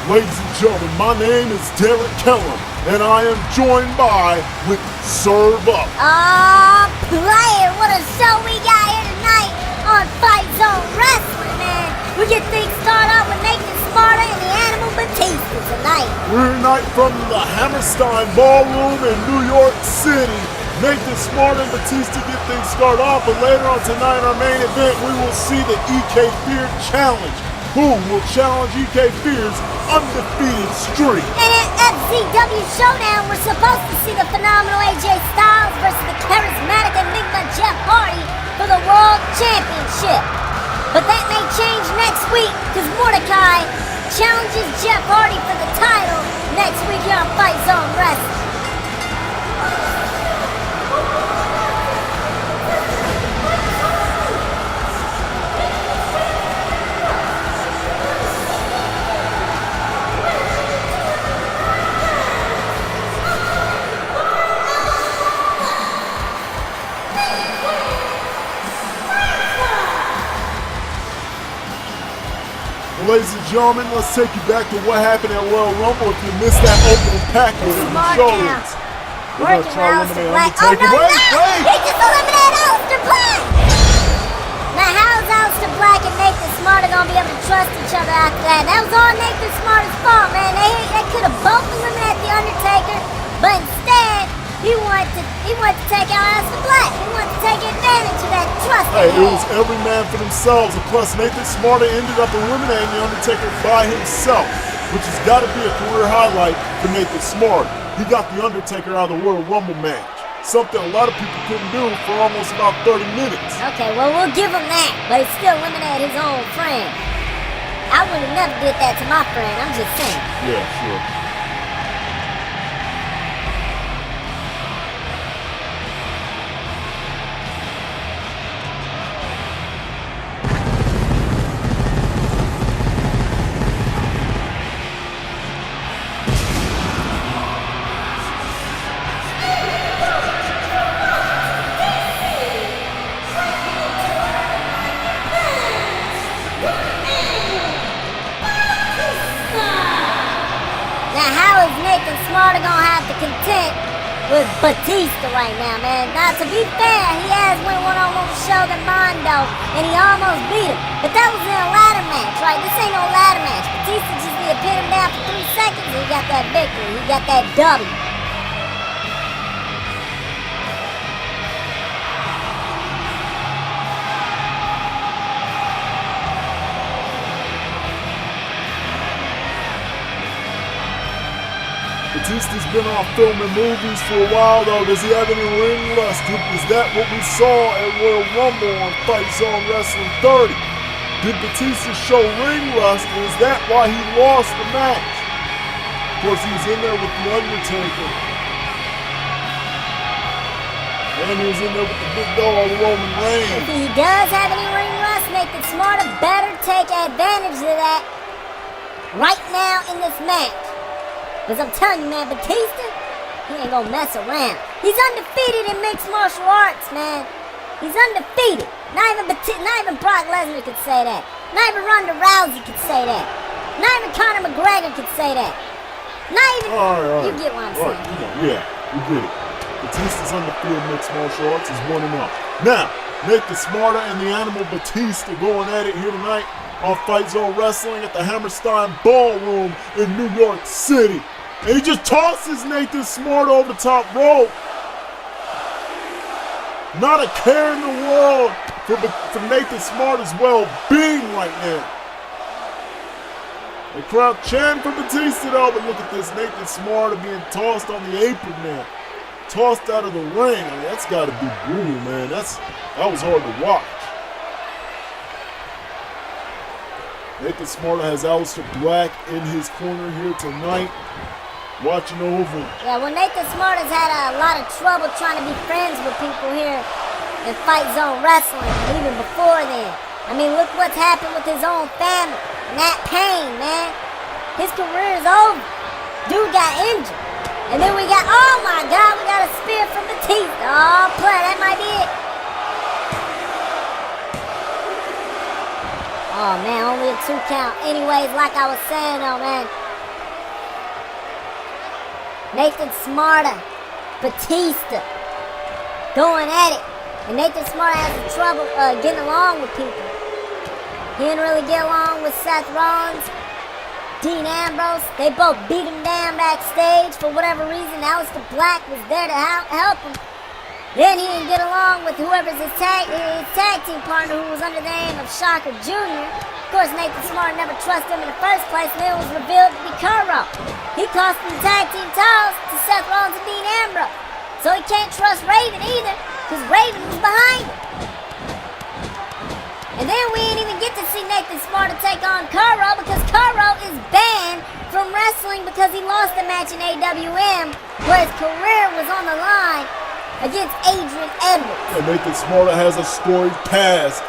Ladies and gentlemen, my name is Derek Kellum, and I am joined by with Serve Up. Player, what a show we got here tonight on Fight Zone Wrestling, man. We get things started off with Nathan Smarter and the Animal Batista tonight. We're tonight from the Hammerstein Ballroom in New York City. Nathan Smarter and Batista get things started off, but later on tonight, our main event, we will see the EK Fear Challenge. Who will challenge EK Fear's undefeated streak? And at FZW Showdown, we're supposed to see the phenomenal AJ Styles versus the charismatic Enigma Jeff Hardy for the World Championship. But that may change next week, because Mordecai challenges Jeff Hardy for the title next week here on Fight Zone Wrestling. Ladies and gentlemen, let's take you back to what happened at Royal Rumble. If you missed that opening package in the showrooms, we're going to try to eliminate Undertaker. Wait! He just eliminated Aleister Black! Now, how is Aleister Black and Nathan Smarter going to be able to trust each other after that? That was all Nathan Smarter's fault, man. They could have both eliminated The Undertaker, but instead, he wanted to take out Aleister Black. He wanted to take advantage of that trust. Hey, it was every man for themselves. And plus, Nathan Smarter ended up eliminating The Undertaker by himself, which has got to be a career highlight for Nathan Smarter. He got The Undertaker out of the Royal Rumble match, something a lot of people couldn't do for almost about 30 minutes. Okay, well, we'll give him that, but he still eliminated his own friend. I would have never did that to my friend. I'm just saying. Yeah, sure. Smarter gonna have to contend with Batista right now, man. Now, to be fair, he has went one-on-one with Shogun Mondo, and he almost beat him. But that was in a ladder match, right? This ain't no ladder match. Batista just need to pin him down for 3 seconds, and he got that victory. He got that W. Batista's been off filming movies for a while, though. Does he have any ring rust? Is that what we saw at Royal Rumble on Fight Zone Wrestling 30? Did Batista show ring rust, and is that why he lost the match? Of course, he was in there with The Undertaker. And he was in there with the big dog, Roman Reigns. If he does have any ring rust, Nathan Smarter better take advantage of that right now in this match. Because I'm telling you, man, Batista, he ain't gonna mess around. He's undefeated in mixed martial arts, man. He's undefeated. Not even Brock Lesnar could say that. Not even Ronda Rousey could say that. Not even Conor McGregor could say that. Not even... All right. You get what I'm saying. Yeah, we get it. Batista's undefeated in mixed martial arts is 1-0. Now, Nathan Smarter and the Animal Batista going at it here tonight on Fight Zone Wrestling at the Hammerstein Ballroom in New York City. And he just tosses Nathan Smarter over the top rope. Not a care in the world for Nathan Smarter's well-being right now. The crowd chanting for Batista though, but look at this, Nathan Smarter being tossed on the apron now. Tossed out of the ring. I mean, that's got to be brutal, man. That was hard to watch. Nathan Smarter has Aleister Black in his corner here tonight, watching over. Yeah, well, Nathan Smarter's had a lot of trouble trying to be friends with people here in Fight Zone Wrestling, even before then. I mean, look what's happened with his own family. Nat Payne, man. His career is over. Dude got injured. And then we got, oh my God, we got a spear from Batista. Oh, play, that might be it. Oh man, only a 2 count. Anyways, like I was saying though, man, Nathan Smarter, Batista, going at it. And Nathan Smarter has trouble getting along with people. He didn't really get along with Seth Rollins, Dean Ambrose. They both beat him down backstage for whatever reason. Aleister Black was there to help him. Then he didn't get along with whoever's his tag team partner, who was under the name of Shocker Jr. Of course, Nathan Smarter never trusted him in the first place, and then it was revealed to be Kuro. He cost him the tag team titles to Seth Rollins and Dean Ambrose. So he can't trust Raven either, because Raven was behind him. And then we didn't even get to see Nathan Smarter take on Kuro, because Kuro is banned from wrestling because he lost a match in AWM where his career was on the line against Adrian Edwards. And Nathan Smarter has a storied past.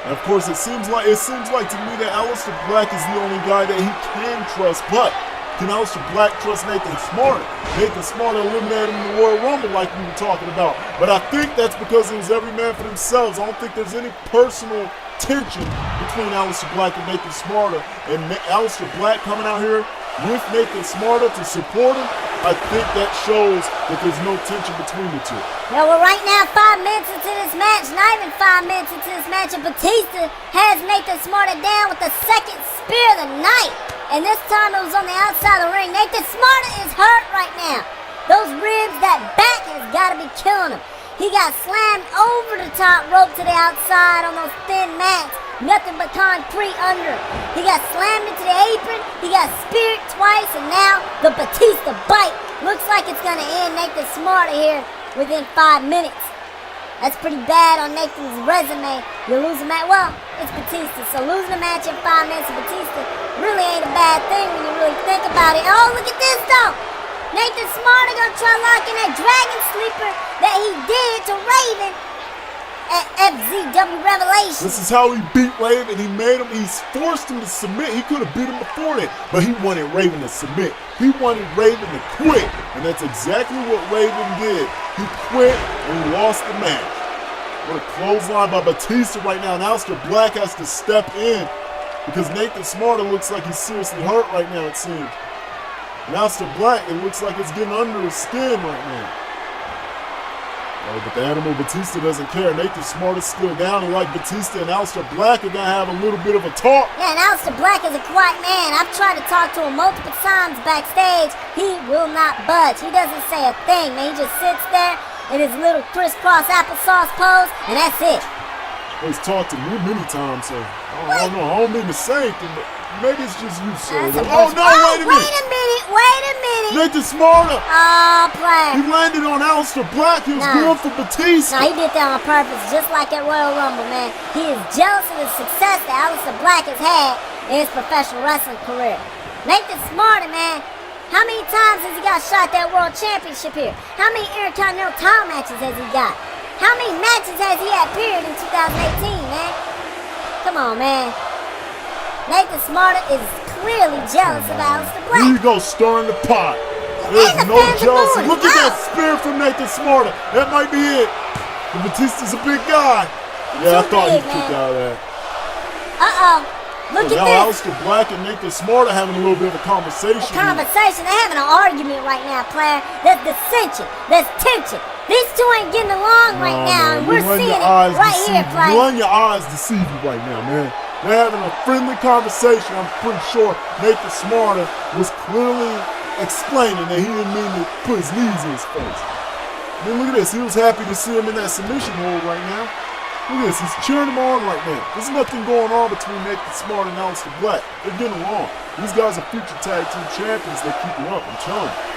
And of course, it seems like to me that Aleister Black is the only guy that he can trust. But can Aleister Black trust Nathan Smarter? Nathan Smarter eliminated him in the Royal Rumble like we were talking about. But I think that's because it was every man for themselves. I don't think there's any personal tension between Aleister Black and Nathan Smarter. And Aleister Black coming out here with Nathan Smarter to support him, I think that shows that there's no tension between the two. Yeah, well, right now, 5 minutes into this match, not even 5 minutes into this match, and Batista has Nathan Smarter down with the second spear of the night. And this time it was on the outside of the ring. Nathan Smarter is hurt right now. Those ribs, that back has got to be killing him. He got slammed over the top rope to the outside on those thin mats. Nothing but concrete under him. He got slammed into the apron. He got speared twice, and now the Batista bite looks like it's going to end Nathan Smarter here within 5 minutes. That's pretty bad on Nathan's resume. You lose a match. Well, it's Batista, so losing a match in 5 minutes of Batista really ain't a bad thing when you really think about it. Oh, look at this, though. Nathan Smarter gonna try locking that Dragon Sleeper that he did to Raven at FZW Revelation. This is how he beat Raven. He's forced him to submit. He could have beat him before that, but he wanted Raven to submit. He wanted Raven to quit, and that's exactly what Raven did. He quit and he lost the match. What a clothesline by Batista right now. And Aleister Black has to step in because Nathan Smarter looks like he's seriously hurt right now, it seems. And Aleister Black, it looks like it's getting under his skin right now. Oh, but the Animal Batista doesn't care. Nathan Smarter's still down, and like Batista and Aleister Black are going to have a little bit of a talk. Yeah, and Aleister Black is a quiet man. I've tried to talk to him multiple times backstage. He will not budge. He doesn't say a thing, man. He just sits there in his little crisscross applesauce pose, and that's it. Well, he's talked to me many times, so I don't know. I don't mean to say anything, but maybe it's just you, sir. Oh, no, wait a minute. Nathan Smarter. Oh, player. He landed on Aleister Black. He was going for Batista. He did that on purpose, just like at Royal Rumble, man. He is jealous of the success that Aleister Black has had in his professional wrestling career. Nathan Smarter, man. How many times has he got shot that World Championship here? How many Intercontinental title matches has he got? How many matches has he had period in 2018, man? Come on, man. Nathan Smarter is clearly jealous of Aleister Black. Here you go, stirring the pot. There's no jealousy. Look at that spear from Nathan Smarter. That might be it. And Batista's a big guy. Yeah, I thought he'd kick out of that. Uh-oh. Look at now this. Aleister Black and Nathan Smarter having a little bit of a conversation. They're having an argument right now, player. There's dissension. There's tension. These two ain't getting along right now, and we're seeing it right here, player. You letting your eyes deceive you right now, man. They're having a friendly conversation. I'm pretty sure Nathan Smarter was clearly explaining that he didn't mean to put his knees in his face. I mean, look at this. He was happy to see him in that submission hold right now. Look at this. He's cheering him on right now. There's nothing going on between Nathan Smarter and Aleister Black. They're getting along. These guys are future tag team champions. They keep it up, I'm telling you.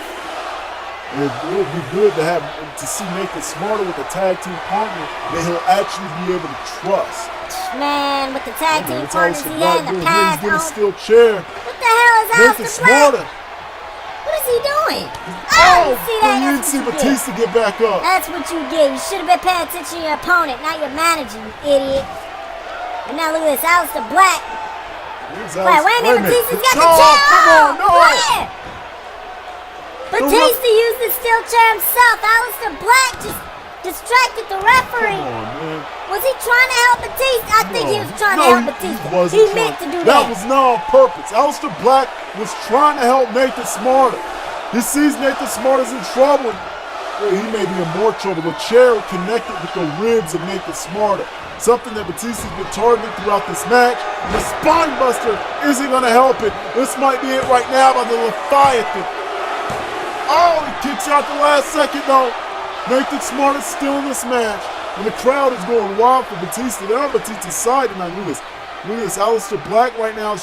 And it would be good to see Nathan Smarter with a tag team partner that he'll actually be able to trust. Man, with the tag team partners he had in the past. He's getting a steel chair. What the hell is Aleister Black? What is he doing? Oh, see that? You didn't see Batista get back up. That's what you get. You should have been paying attention to your opponent, not your manager, you idiot. And now look at this, Aleister Black. Wait a minute, Batista's got the chair. Come on, no. Batista used the steel chair himself. Aleister Black just distracted the referee. Come on, man. Was he trying to help Batista? I think he was trying to help Batista. He meant to do that. That was not on purpose. Aleister Black was trying to help Nathan Smarter. He sees Nathan Smart is in trouble. Well, he may be in more trouble. The chair connected with the ribs of Nathan Smart. Something that Batista's been targeting throughout this match. The spine buster isn't going to help it. This might be it right now by the Leviathan. Oh, he kicks out the last second though. Nathan Smart is still in this match. And the crowd is going wild for Batista. They're on Batista's side tonight. Look at this. Look at this. Aleister Black right now,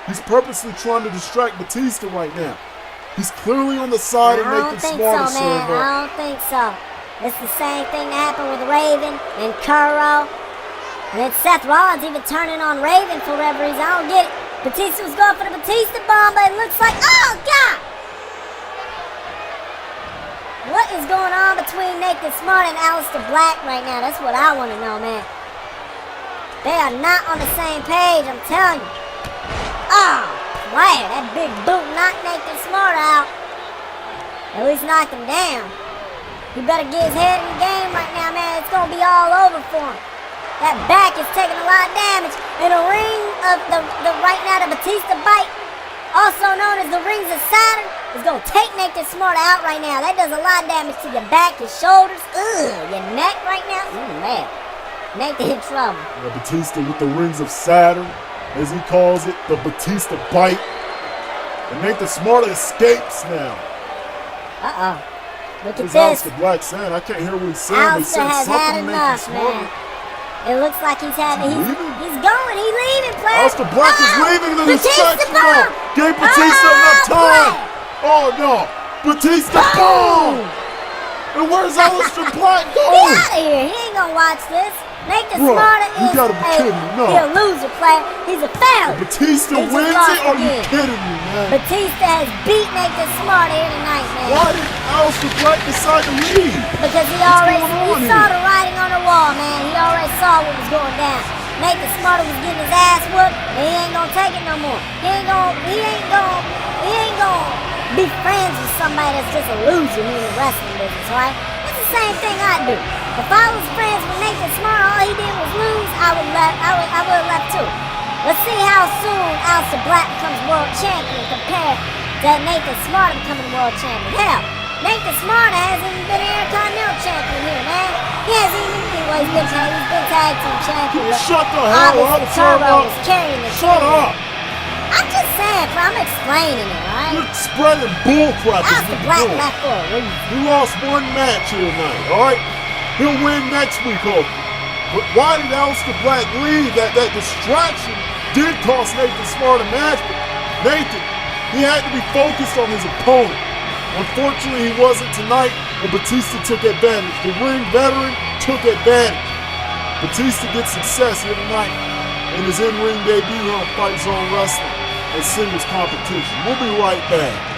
he's purposely trying to distract Batista right now. He's clearly on the side of Nathan Smart. I don't think so. It's the same thing that happened with Raven and Kuro. And then Seth Rollins even turning on Raven for whatever reason. I don't get it. Batista was going for the Batista bomb, but it looks like, oh God! What is going on between Nathan Smart and Aleister Black right now? That's what I want to know, man. They are not on the same page, I'm telling you. Oh, player, that big boot knocked Nathan Smart out. At least knocked him down. He better get his head in the game right now, man. It's going to be all over for him. That back is taking a lot of damage. And the ring of the right now, the Batista bite, also known as the rings of Saturn, is going to take Nathan Smart out right now. That does a lot of damage to your back, your shoulders, your neck right now. Man, Nathan in trouble. Yeah, Batista with the rings of Saturn, as he calls it, the Batista bite. And Nathan Smart escapes now. Look at this. Aleister Black saying, I can't hear what he's saying. Aleister has had enough, man. It looks like he's going. He's leaving, player. Aleister Black is leaving the distraction now. Gave Batista enough time. Oh no, Batista boom! And where's Aleister Black going? Get out of here. He ain't gonna watch this. Nathan Smart is a loser, player. He's a failure. Batista wins it? Are you kidding me, man? Batista has beat Nathan Smart here tonight, man. Why did Aleister Black decide to leave? Because he saw the writing on the wall, man. He already saw what was going down. Nathan Smart was getting his ass whooped, and he ain't gonna take it no more. He ain't gonna be friends with somebody that's just a loser in the wrestling business, right? That's the same thing I do. If I was friends with Nathan Smart, all he did was lose, I would have left too. Let's see how soon Aleister Black becomes world champion compared to Nathan Smart becoming world champion. Hell, Nathan Smart hasn't even been Intercontinental champion here, man. He hasn't even he's been tag team champion. Shut the hell up, Turbo was carrying the Shut up. I'm just saying, I'm explaining it, right? You're spreading bullcrap. Aleister Black left for a reason. He lost one match here tonight, alright? He'll win next week, hopefully. But why did Aleister Black leave? That distraction did cost Nathan Smart a match, but Nathan, he had to be focused on his opponent. Unfortunately, he wasn't tonight, and Batista took advantage. The ring veteran took advantage. Batista gets success here tonight in his in-ring debut on Fight Zone Wrestling and singles competition. We'll be right back.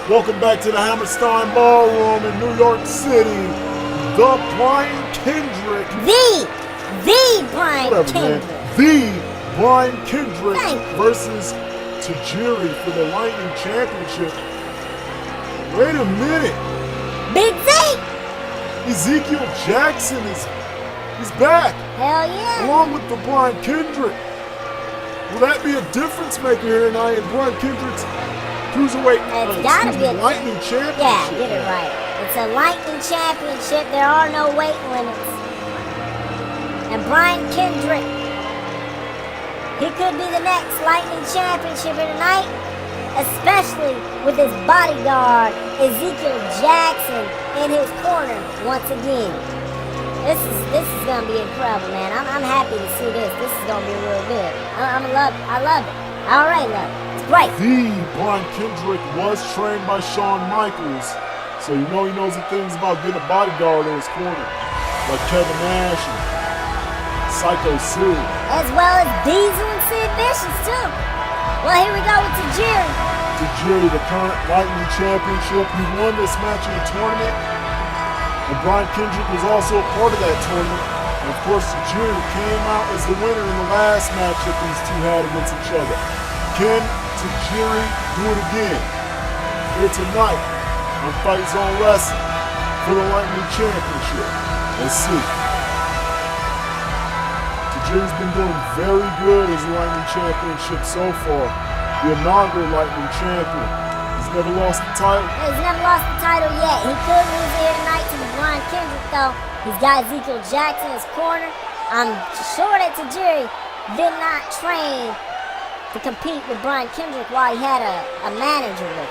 Welcome back to the Hammerstein Ballroom in New York City. The Brian Kendrick. The Brian Kendrick. Man. The Brian Kendrick versus Tajiri for the Lightning Championship. Wait a minute. Big Z. Ezekiel Jackson he's back. Hell yeah. Along with the Brian Kendrick. Will that be a difference maker here tonight in Brian Kendrick's Cruiserweight Lightning Championship? Yeah, get it right. It's a Lightning Championship. There are no weight limits. And Brian Kendrick, he could be the next Lightning Championship here tonight, especially with his bodyguard, Ezekiel Jackson, in his corner once again. This is gonna be incredible, man. I'm happy to see this. This is gonna be real good. I love it. I already love it. It's great. The Brian Kendrick was trained by Shawn Michaels, so you know he knows the things about getting a bodyguard in his corner, like Kevin Nash and Psycho Sid. As well as Diesel and Sid Vicious too. Well, here we go with Tajiri. Tajiri, the current Lightning Championship. He won this match in the tournament. And Brian Kendrick was also a part of that tournament. And of course, Tajiri came out as the winner in the last match that these two had against each other. Can Tajiri do it again? Here tonight on Fight Zone Wrestling for the Lightning Championship. Let's see. Tajiri's been doing very good as the Lightning Championship so far. The inaugural Lightning Champion. He's never lost the title. He's never lost the title yet. He could lose here tonight to Brian Kendrick, though. He's got Ezekiel Jackson in his corner. I'm sure that Tajiri did not train to compete with Brian Kendrick while he had a manager with him.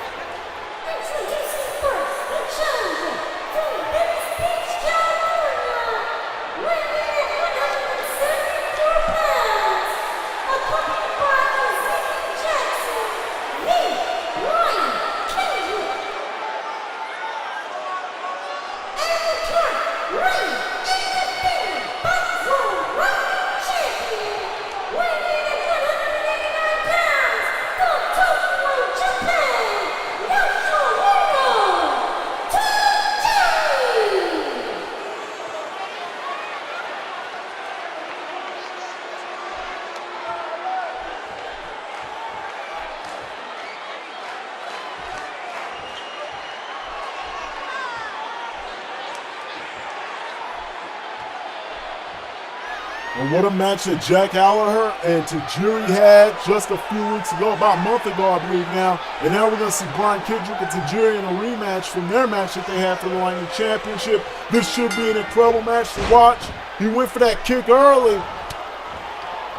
And what a match that Jack Gallagher and Tajiri had just a few weeks ago, about a month ago, I believe now. And now we're going to see Brian Kendrick and Tajiri in a rematch from their match that they had for the Lightning Championship. This should be an incredible match to watch. He went for that kick early.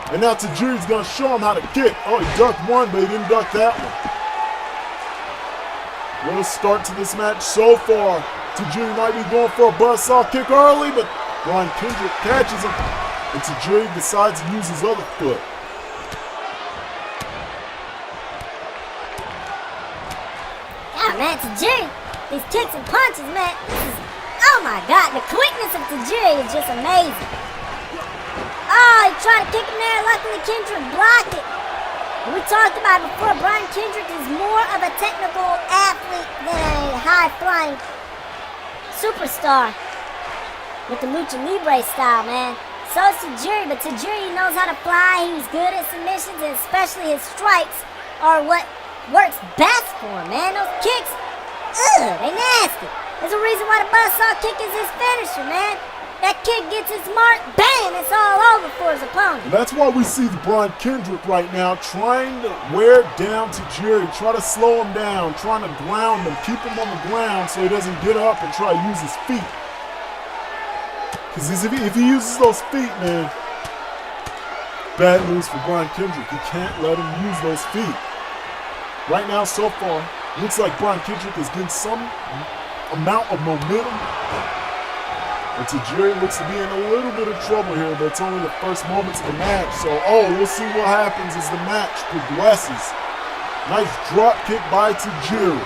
And now Tajiri's going to show him how to kick. Oh, he ducked one, but he didn't duck that one. What a start to this match so far. Tajiri might be going for a buzzsaw kick early, but Brian Kendrick catches him. And Tajiri decides to use his other foot. Yeah, man, Tajiri, these kicks and punches, man, oh my God, the quickness of Tajiri is just amazing. Oh, he tried to kick him there, luckily Kendrick blocked it. And we talked about it before, Brian Kendrick is more of a technical athlete than a high-flying superstar with the Lucha Libre style, man. So is Tajiri, but Tajiri knows how to fly. He's good at submissions, and especially his strikes are what works best for him, man. Those kicks, they nasty. There's a reason why the buzzsaw kick is his finisher, man. That kick gets his mark, bam, it's all over for his opponent. And that's why we see the Brian Kendrick right now trying to wear down Tajiri, try to slow him down, trying to ground him, keep him on the ground so he doesn't get up and try to use his feet. Because if he uses those feet, man, bad news for Brian Kendrick. You can't let him use those feet. Right now, so far, looks like Brian Kendrick is getting some amount of momentum. And Tajiri looks to be in a little bit of trouble here, but it's only the first moments of the match. So, we'll see what happens as the match progresses. Nice drop kick by Tajiri.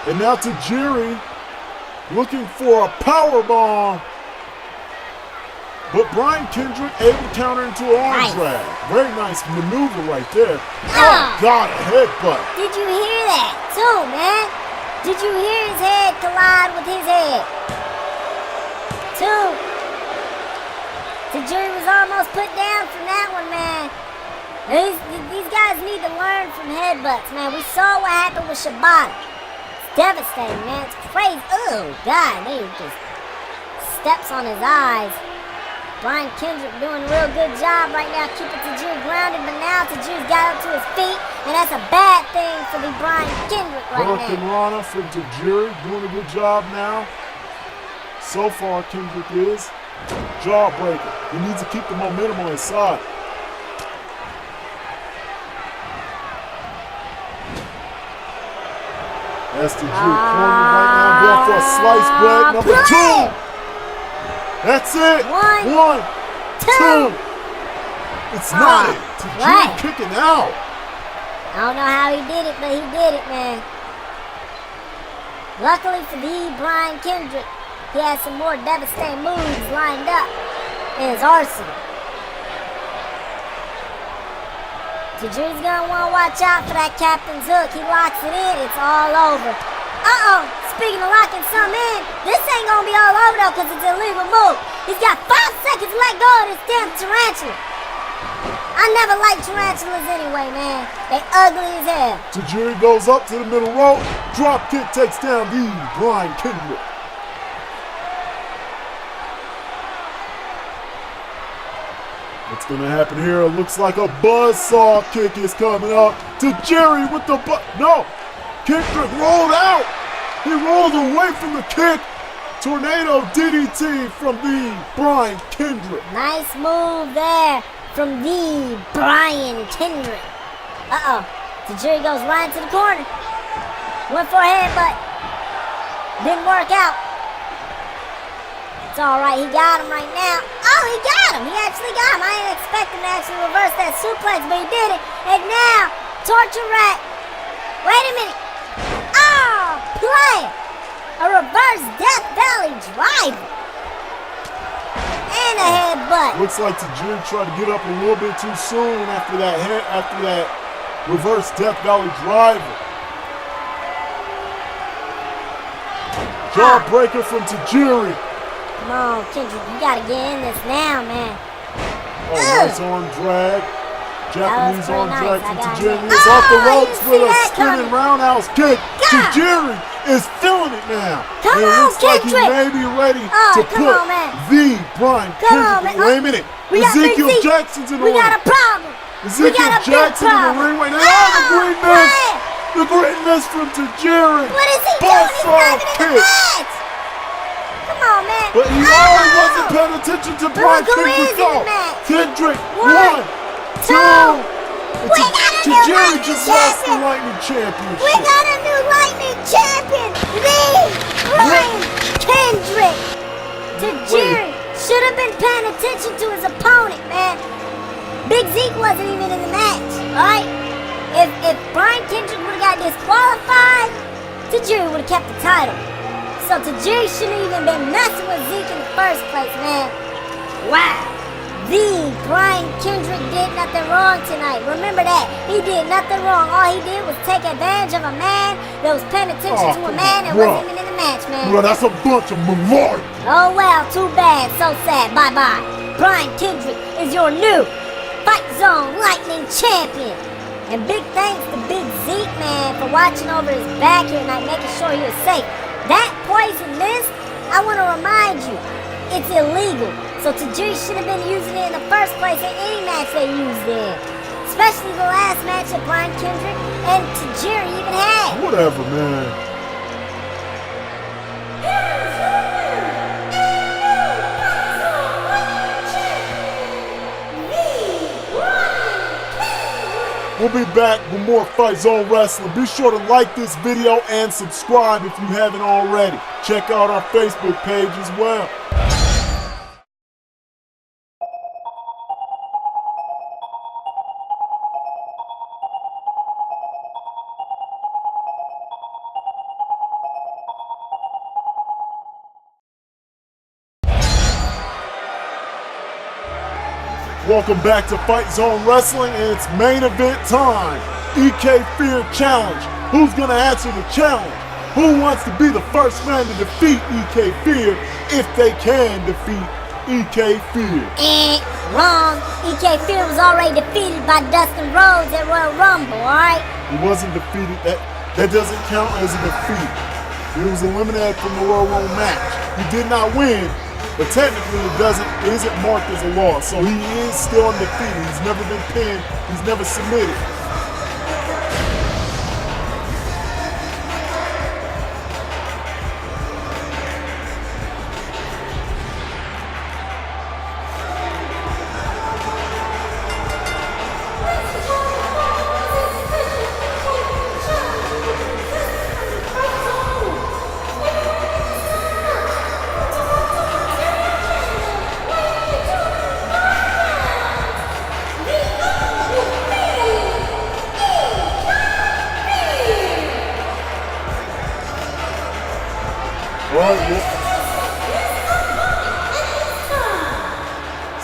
And now Tajiri looking for a powerbomb, but Brian Kendrick able to counter into an arm drag. Very nice maneuver right there. Oh God, a headbutt. Did you hear that too, man? Did you hear his head collide with his head? Two. Tajiri was almost put down from that one, man. These guys need to learn from headbutts, man. We saw what happened with Shibata. Devastating, man. It's crazy. Oh, God. They just steps on his eyes. Brian Kendrick doing a real good job right now, keeping Tajiri grounded, but now Tajiri's got up to his feet, and that's a bad thing for the Brian Kendrick right now. Hurricane Rana for Tajiri, doing a good job now. So far, Kendrick is. Jawbreaker. He needs to keep the momentum on his side. That's Tajiri cornered right now, going for a sliced bread. Number two. That's it. One, two. It's not it. Tajiri kicking out. I don't know how he did it, but he did it, man. Luckily for the Brian Kendrick, he has some more devastating moves lined up in his arsenal. Tajiri's gonna want to watch out for that captain's hook. He locks it in, it's all over. Uh-oh, speaking of locking some in, this ain't gonna be all over though because it's an illegal move. He's got 5 seconds to let go of this damn tarantula. I never liked tarantulas anyway, man. They ugly as hell. Tajiri goes up to the middle rope. Drop kick takes down the Brian Kendrick. What's going to happen here? It looks like a buzzsaw kick is coming up. Tajiri with the no! Kendrick rolled out! He rolls away from the kick. Tornado DDT from the Brian Kendrick. Nice move there from the Brian Kendrick. Uh-oh. Tajiri goes right into the corner. Went for a headbutt. Didn't work out. It's alright, he got him right now. Oh, he got him! He actually got him. I didn't expect him to actually reverse that suplex, but he did it. And now, Torture Rack. Wait a minute. Oh, play! A reverse Death Valley driver. And a headbutt. Looks like Tajiri tried to get up a little bit too soon after that reverse Death Valley driver. Jawbreaker from Tajiri. Come on, Kendrick, you gotta get in this now, man. Oh, nice arm drag. Japanese arm drag from Tajiri. It's Oh, off the ropes you with see a that spinning coming? roundhouse kick. God. Tajiri is feeling it now. Come and it on, looks like he Kendrick. may be ready Oh, to come put on, man. the Brian Come on, Kendrick. man. Wait a minute. We got Big Ezekiel Z. Jackson's in the We ring. got a problem. Ezekiel we got a Jackson big in the problem. ring right now. Oh, The green miss. man. The green miss from Tajiri. What is he doing? He's Buzzsaw not even in the kick. match. Come on, man. But he always wasn't paying attention to Brian who is Kendrick. in the match? Kendrick, One, 1, 2. We got a new Tajiri Lightning just lost the champion. Lightning Championship. We got a new Lightning champion. The Brian Kendrick. Tajiri should have been paying attention to his opponent, man. Big Zeke wasn't even in the match, alright? If Brian Kendrick would have got disqualified, Tajiri would have kept the title. So Tajiri shouldn't have even been messing with Zeke in the first place, man. Wow. The Brian Kendrick did nothing wrong tonight. Remember that. He did nothing wrong. All he did was take advantage of a man that was paying attention to a man that wasn't even in the match, man. Bro, that's a bunch of malarkey. Oh well, too bad. So sad. Bye-bye. Brian Kendrick is your new Fight Zone Lightning Champion. And big thanks to Big Zeke, man, for watching over his back here tonight, making sure he was safe. That poison mist, I want to remind you, it's illegal. So Tajiri shouldn't have been using it in the first place in any match they used it in. Especially the last match that Brian Kendrick and Tajiri even had. Whatever, man. We'll be back with more Fight Zone Wrestling. Be sure to like this video and subscribe if you haven't already. Check out our Facebook page as well. Welcome back to Fight Zone Wrestling, and it's main event time. EK Fear Challenge. Who's gonna answer the challenge? Who wants to be the first man to defeat EK Fear if they can defeat EK Fear? Wrong. EK Fear was already defeated by Dustin Rhodes at Royal Rumble, alright? He wasn't defeated. That doesn't count as a defeat. He was eliminated from the Royal Rumble match. He did not win. But technically it isn't marked as a loss. So he is still undefeated. He's never been pinned. He's never submitted.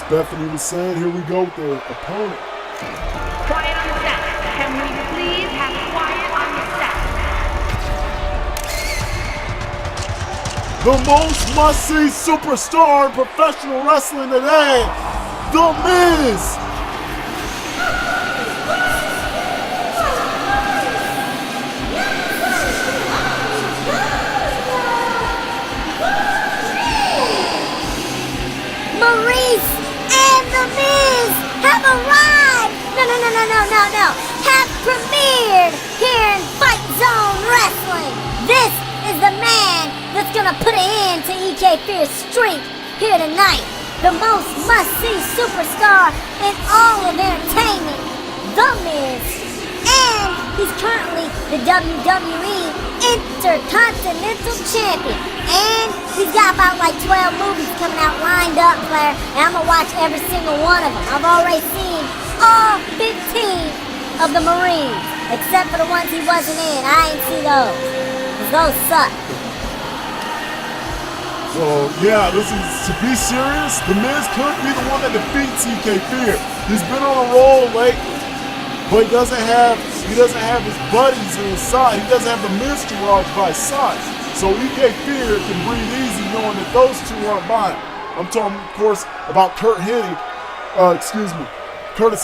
Stephanie was saying, here we go with the opponent. Quiet on the set. Can we please have quiet on the set? The most must-see superstar in professional wrestling today, The Miz. Maurice and The Miz have arrived! No. Have premiered here in Fight Zone Wrestling. This is the man that's gonna put an end to EK Fear's streak here tonight. The most must-see superstar in all of entertainment, The Miz. And he's currently the WWE Intercontinental Champion. And he's got about like 12 movies coming out lined up, player. And I'm gonna watch every single one of them. I've already seen all 15 of the Marines, except for the ones he wasn't in. I ain't see those. 'Cause those suck. Well, yeah, listen, to be serious, The Miz could be the one that defeats EK Fear. He's been on a roll lately, but he doesn't have his buddies on his side. He doesn't have the Miz Entourage by his side. So EK Fear can breathe easy knowing that those two aren't mine. I'm talking, of course, about Curtis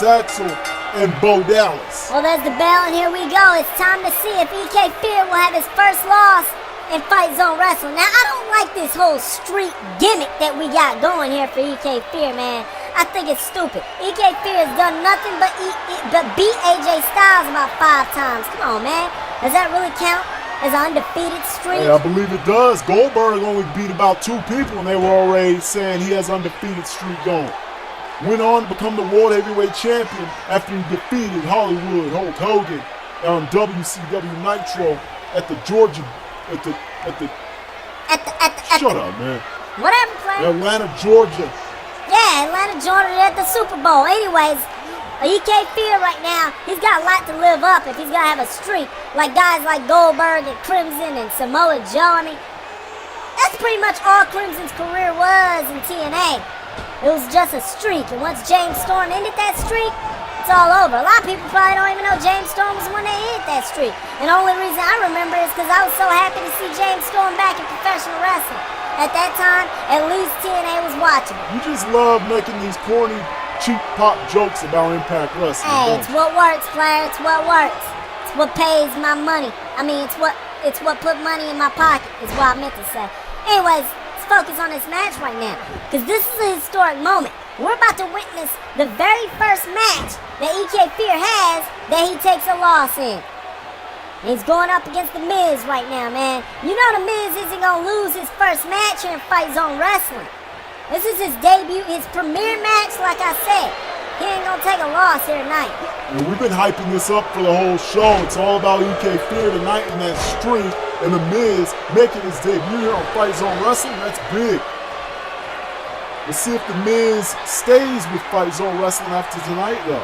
Axel and Bo Dallas. Well, there's the bell, and here we go. It's time to see if EK Fear will have his first loss in Fight Zone Wrestling. Now, I don't like this whole street gimmick that we got going here for EK Fear, man. I think it's stupid. EK Fear has done nothing but beat AJ Styles about 5 times. Come on, man. Does that really count as an undefeated streak? Yeah, I believe it does. Goldberg only beat about 2 people, and they were already saying he has undefeated streak going. Went on to become the World Heavyweight Champion after he defeated Hollywood Hulk Hogan on WCW Nitro at the Georgia, shut up, man. Whatever, player. Atlanta, Georgia. Yeah, Atlanta Georgia at the Super Bowl. Anyways, EK Fear right now, he's got a lot to live up if he's gonna have a streak. Like guys like Goldberg and Crimson and Samoa Joe. I mean, that's pretty much all Crimson's career was in TNA. It was just a streak, and once James Storm ended that streak, it's all over. A lot of people probably don't even know James Storm was the one that ended that streak. And the only reason I remember is because I was so happy to see James Storm back in professional wrestling. At that time, at least TNA was watching. You just love making these corny, cheap pop jokes about Impact Wrestling. Hey, don't it's you? what works, player. It's what works. It's what pays my money. I mean, it's what put money in my pocket, is what I meant to say. Anyways, let's focus on this match right now, because this is a historic moment. We're about to witness the very first match that EK Fear has that he takes a loss in. And he's going up against The Miz right now, man. You know The Miz isn't going to lose his first match here in Fight Zone Wrestling. This is his debut, his premiere match, like I said. He ain't going to take a loss here tonight. And we've been hyping this up for the whole show. It's all about EK Fear tonight in that streak, and The Miz making his debut here on Fight Zone Wrestling. That's big. Let's see if The Miz stays with Fight Zone Wrestling after tonight, though.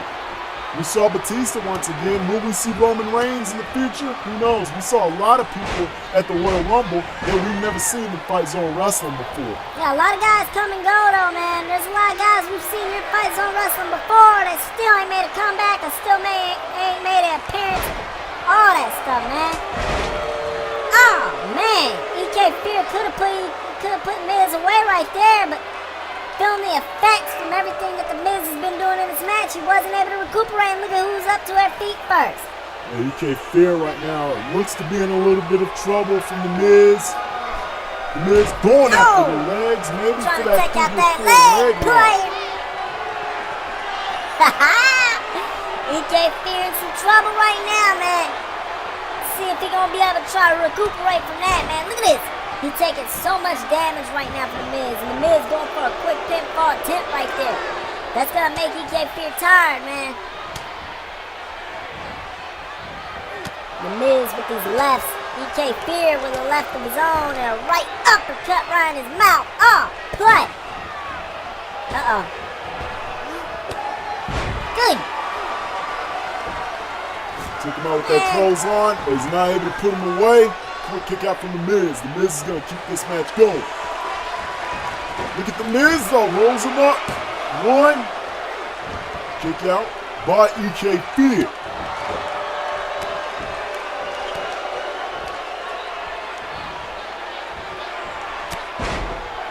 We saw Batista once again. Will we see Roman Reigns in the future? Who knows? We saw a lot of people at the Royal Rumble that we've never seen in Fight Zone Wrestling before. Yeah, a lot of guys come and go, though, man. There's a lot of guys we've seen here in Fight Zone Wrestling before that still ain't made a comeback or still ain't made an appearance. All that stuff, man. Oh, man. EK Fear could have put Miz away right there, but feeling the effects from everything that The Miz has been doing in this match, he wasn't able to recuperate, and look at who's up to her feet first. Yeah, EK Fear right now looks to be in a little bit of trouble from The Miz. The Miz going after the legs, maybe Trying for to that take out previous that leg leg, lock. player. EK Fear in some trouble right now, man. See if he gonna be able to try to recuperate from that, man. Look at this. He's taking so much damage right now from The Miz, and The Miz going for a quick pinfall attempt right there. That's gonna make EK Fear tired, man. The Miz with these lefts. EK Fear with a left of his own and a right uppercut right in his mouth. Oh, play. Uh-oh. Good. Took him out with that clothesline, but he's not able to put him away. Quick kick out from The Miz. The Miz is going to keep this match going. Look at The Miz, though. Rolls him up. 1. Kick out. by EK Fear.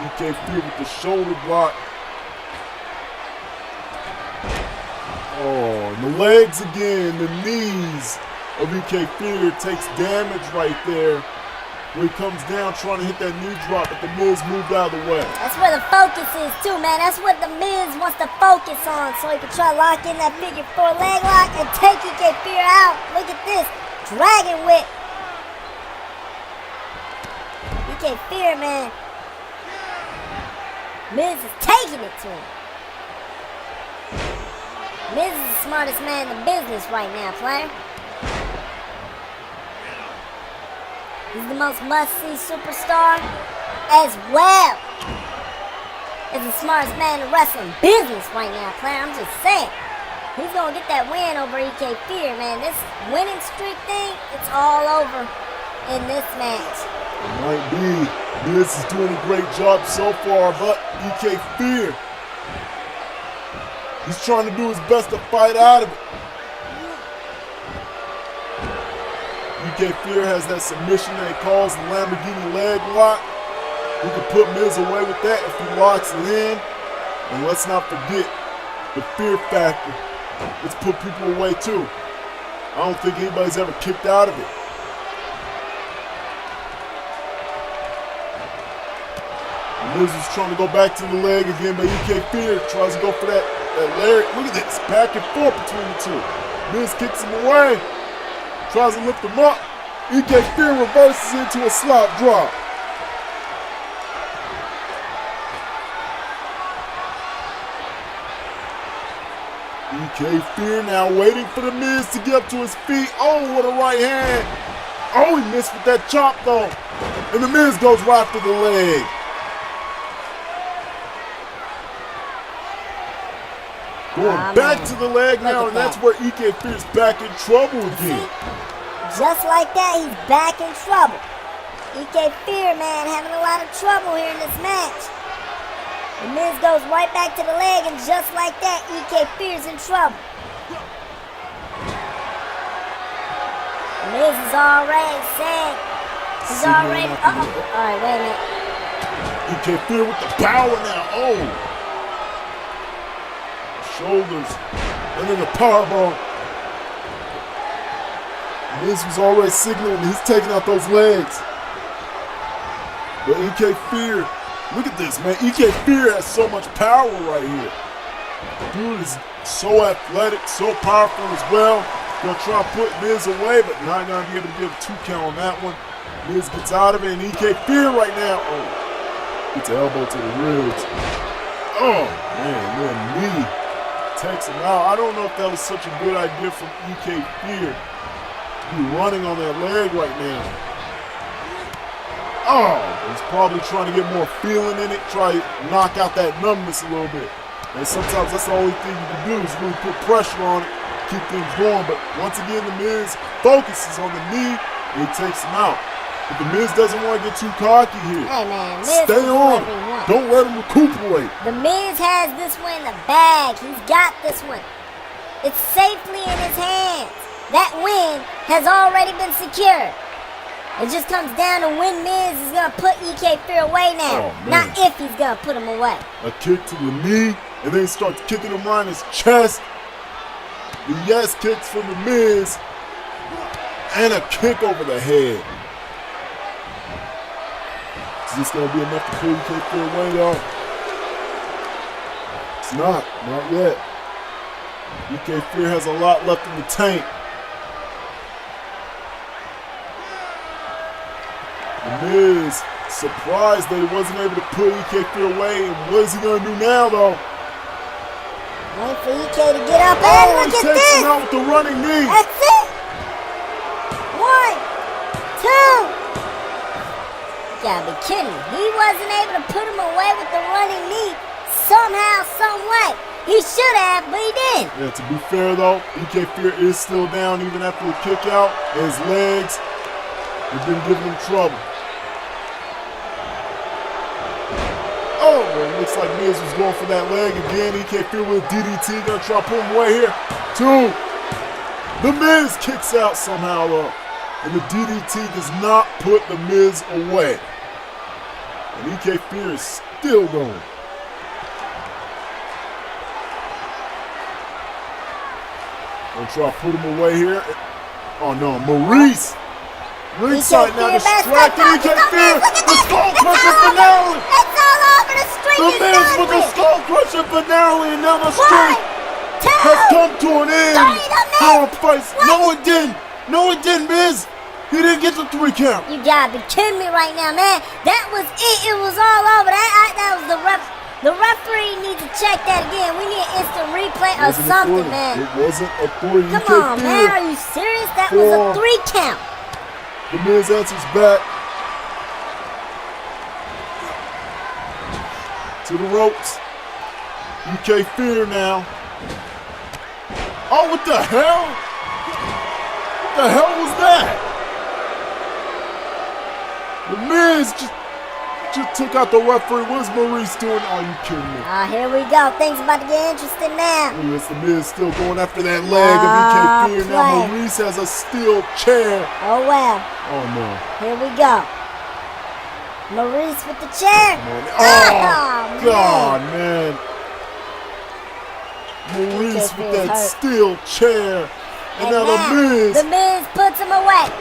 EK Fear with the shoulder block. Oh, and the legs again, the knees of EK Fear takes damage right there. When he comes down trying to hit that knee drop, but the Miz moved out of the way. That's where the focus is too, man. That's what the Miz wants to focus on, so he can try to lock in that figure 4 leg lock and take EK Fear out. Look at this. Dragon whip. EK Fear, man. Miz is taking it to him. Miz is the smartest man in the business right now, player. He's the most must-see superstar as well as the smartest man in wrestling business right now, player. I'm just saying. He's going to get that win over EK Fear, man. This winning streak thing, it's all over in this match. It might be. Miz is doing a great job so far, but EK Fear, he's trying to do his best to fight out of it. EK Fear has that submission that he calls the Lamborghini leg lock. He can put Miz away with that if he locks it in. And let's not forget the fear factor. Let's put people away too. I don't think anybody's ever kicked out of it. Miz is trying to go back to the leg again, but EK Fear tries to go for that leg. Look at this, back and forth between the two. Miz kicks him away. Tries to lift him up. EK Fear reverses into a slap drop. EK Fear now waiting for the Miz to get up to his feet. Oh, what a right hand. Oh, he missed with that chop though. And the Miz goes right for the leg. Going back to the leg now, and that's where EK Fear's back in trouble again. Just like that, he's back in trouble. EK Fear, man, having a lot of trouble here in this match. The Miz goes right back to the leg, and just like that, EK Fear's in trouble. The Miz is already saying, he's already, all right, wait a minute. EK Fear with the power now, oh. Shoulders, and then the powerbomb. Miz was already signaling he's taking out those legs. But EK Fear, look at this, man. EK Fear has so much power right here. Dude is so athletic, so powerful as well. Gonna try to put Miz away, but not gonna be able to get a 2 count on that one. Miz gets out of it, and EK Fear right now, oh, gets an elbow to the ribs. Oh, man, knee. Takes him out. I don't know if that was such a good idea from EK Fear to be running on that leg right now. Oh, he's probably trying to get more feeling in it, try to knock out that numbness a little bit. And sometimes that's the only thing you can do is really put pressure on it, keep things going. But once again, the Miz focuses on the knee and he takes him out. But the Miz doesn't want to get too cocky here. Hey, man, Miz stay on. Don't let him recuperate. The Miz has this one in the bag. He's got this one. It's safely in his hands. That win has already been secured. It just comes down to when Miz is going to put EK Fear away now. Oh, not if he's going to put him away. A kick to the knee, and then he starts kicking him around his chest. The yes kicks from the Miz, and a kick over the head. Is this going to be enough to pull EK Fear away, though? It's not yet. EK Fear has a lot left in the tank. The Miz surprised that he wasn't able to put EK Fear away, and what is he going to do now, though? Wait for EK to get up, and look he at takes this! him out with the running knee. That's it! 1, 2. You gotta be kidding me. He wasn't able to put him away with the running knee somehow, some way. He should have, but he didn't. Yeah, to be fair though, EK Fear is still down even after the kick out. His legs have been giving him trouble. Oh, man, looks like Miz was going for that leg again. EK Fear with DDT, gonna try to pull him away here. 2. The Miz kicks out somehow though. And the DDT does not put the Miz away. And EK Fear is still going. Gonna try to put him away here. Oh no, Maurice. Ringside now distracted. EK Fear. The Skull Crusher finale. It's all over the street. The Miz with the Skull Crusher finale, and now the streak has come to an end. How fights? No, it didn't. No, it didn't, Miz. He didn't get the 3 count. You gotta be kidding me right now, man. That was it. It was all over. That was the ref. The referee needs to check that again. We need an instant replay or something, man. It wasn't a 3. Come on, man. Are you serious? That was a 3 count. The Miz answers back to the ropes. EK Fear now. Oh, what the hell? What the hell was that? The Miz just took out the referee. What's Maurice doing? Are you kidding me? Here we go. Things about to get interesting now. Yes, the Miz still going after that leg of EK Fear. Now Maurice has a steel chair. Oh, well. Oh, no. Here we go. Maurice with the chair. Oh, God, man. Maurice with that steel chair. And now the Miz. The Miz puts him away.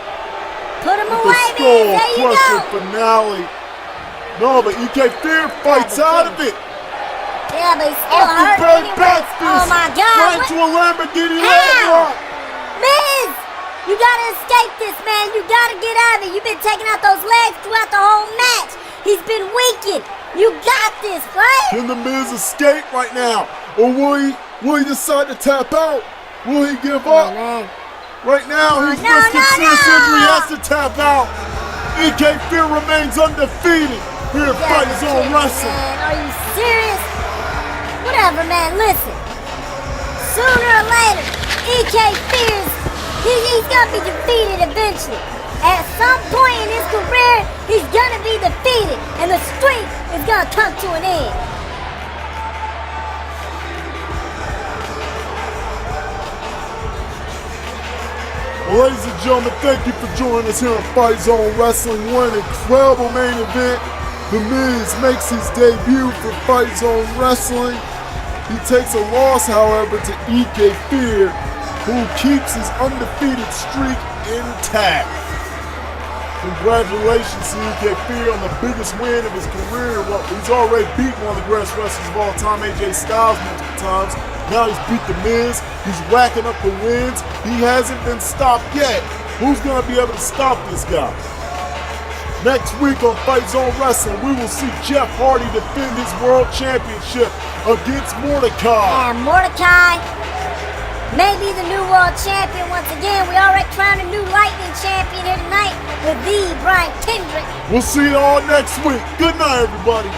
Put him away, Miz. There you go. Finale. No, but EK Fear fights out of it. Yeah, but he's still hurt anyway. Oh, my God. Right to a Lamborghini leg lock. Miz, you got to escape this, man. You got to get out of it. You've been taking out those legs throughout the whole match. He's been weakened. You got this, right? Can the Miz escape right now? Or will he decide to tap out? Will he give up? Man. Right now, he's risking serious injury. He has to tap out. EK Fear remains undefeated here at Fight Zone Wrestling. Man, are you serious? Whatever, man. Listen. Sooner or later, EK Fear, he's gonna be defeated eventually. At some point in his career, he's gonna be defeated, and the streak is gonna come to an end. Well, ladies and gentlemen, thank you for joining us here on Fight Zone Wrestling. What an incredible main event. The Miz makes his debut for Fight Zone Wrestling. He takes a loss, however, to EK Fear, who keeps his undefeated streak intact. Congratulations to EK Fear on the biggest win of his career. Well, he's already beat one of the greatest wrestlers of all time, AJ Styles, multiple times. Now he's beat The Miz. He's racking up the wins. He hasn't been stopped yet. Who's going to be able to stop this guy? Next week on Fight Zone Wrestling, we will see Jeff Hardy defend his world championship against Mordecai. And Mordecai may be the new world champion once again. We already crowned a new Lightning champion here tonight with the Brian Kendrick. We'll see you all next week. Good night, everybody.